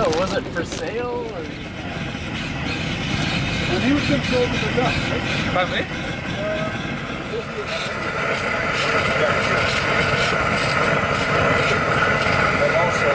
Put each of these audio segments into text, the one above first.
Oh, was it for sale? Or? And he was controlled with the gun, right? Pardon me? But also,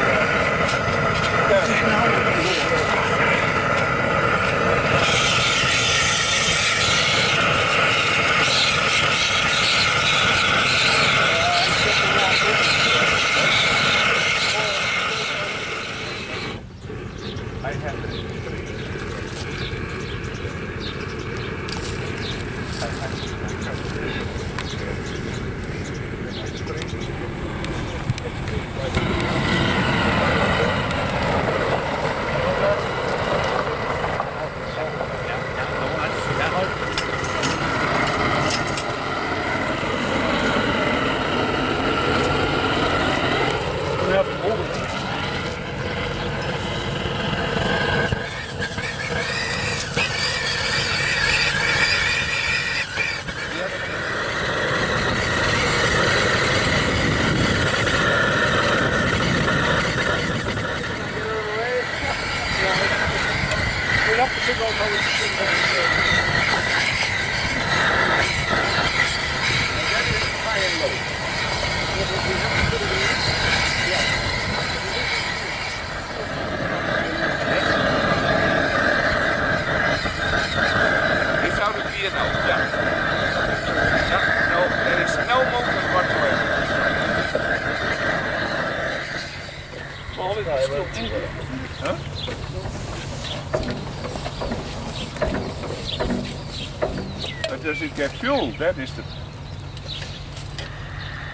does it get fuel? That is the...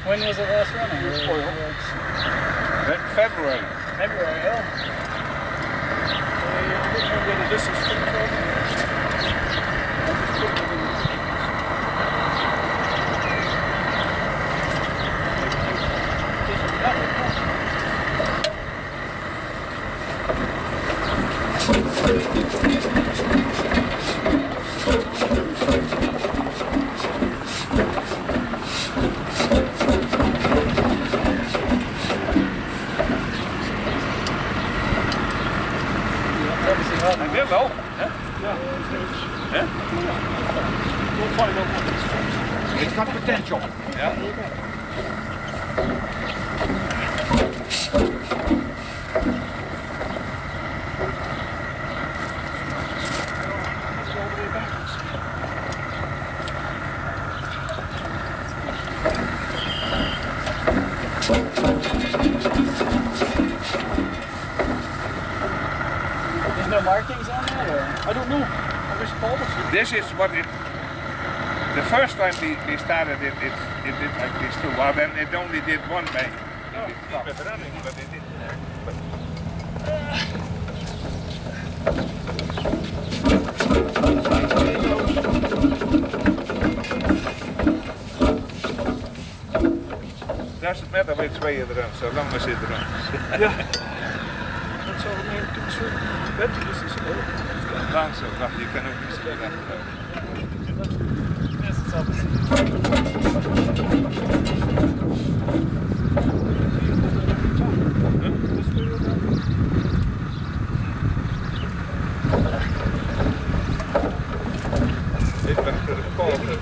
When was it last running? February. February, yeah. This is It's got potential. Yeah. There's no markings on it, or I don't know. This is what it. The first time we started it did like this too. Well, then it only did one bank. It kept running, but it didn't. Doesn't matter which way it runs, so long as it runs. Yeah. That's all the main concern. That is all. Lang zo, wacht, je kan ook niet zo graag. Yes, it's obviously. Dit ben ik voor de volgende.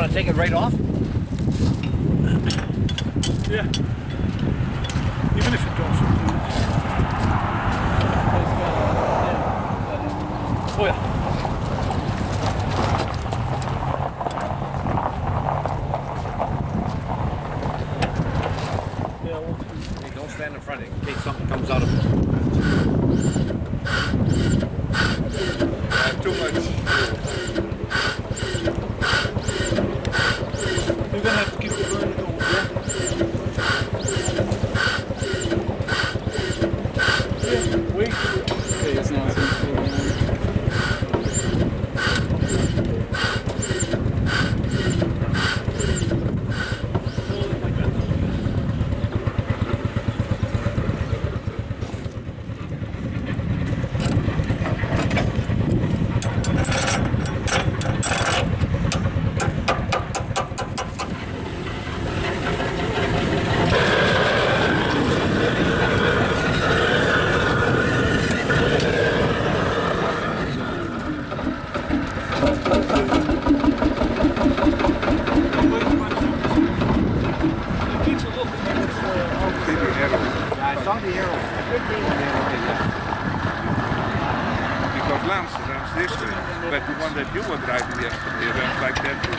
want to take it right off? Yeah. Even if it does. Oh yeah. Hey, don't stand in front of it in case something comes out of it. Too much. You're gonna have to keep the burner going. Yeah. Wait. Okay, it's now Because Lanz runs this way, but the one that you were driving yesterday runs like that too.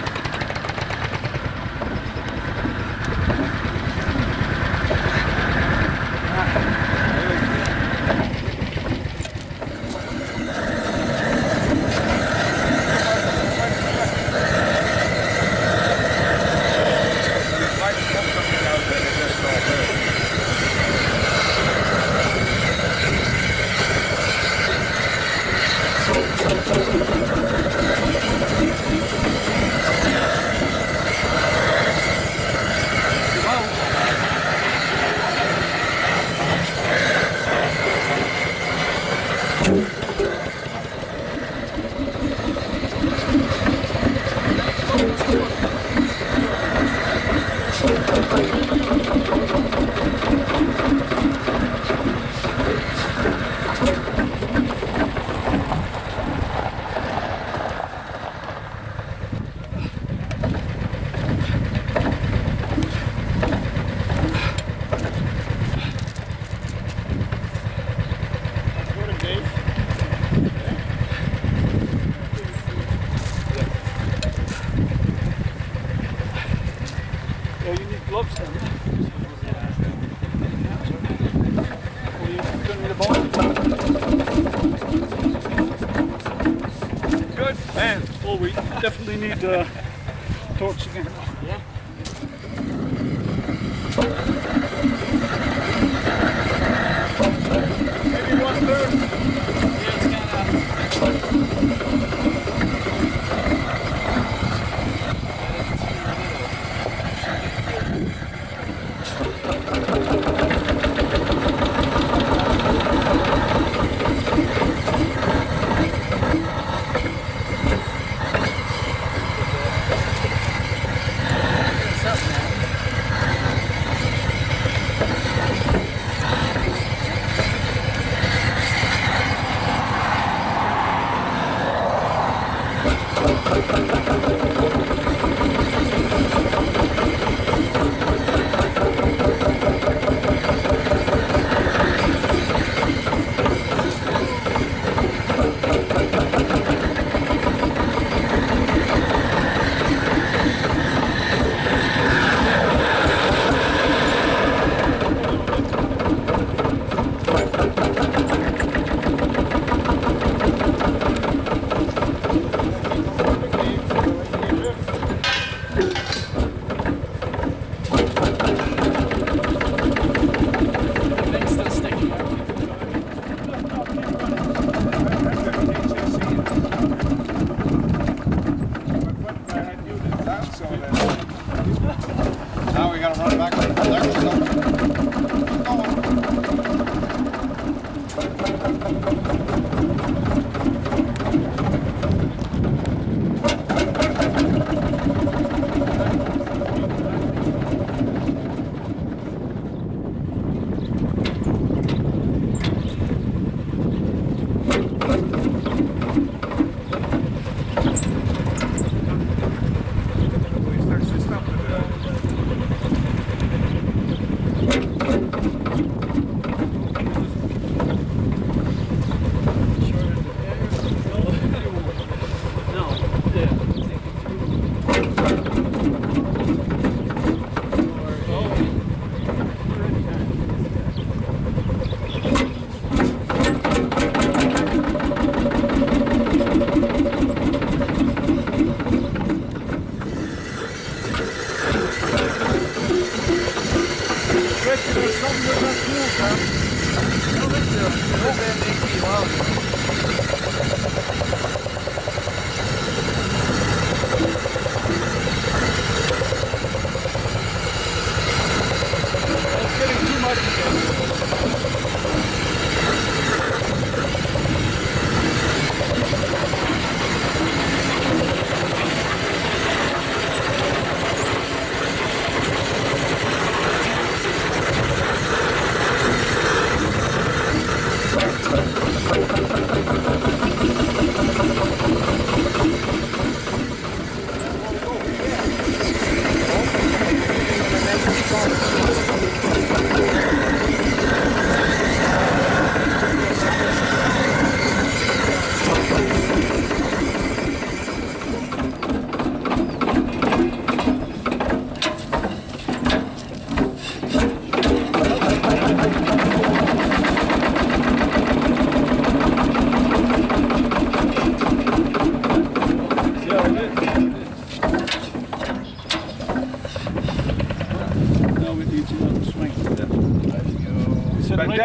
Gloves then. Or you turn the ball. Good. Man. Oh, we definitely need torch again. Yeah. Maybe 1/3.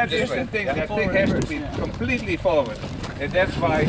That's just the thing. That thing has to be completely forward. And that's why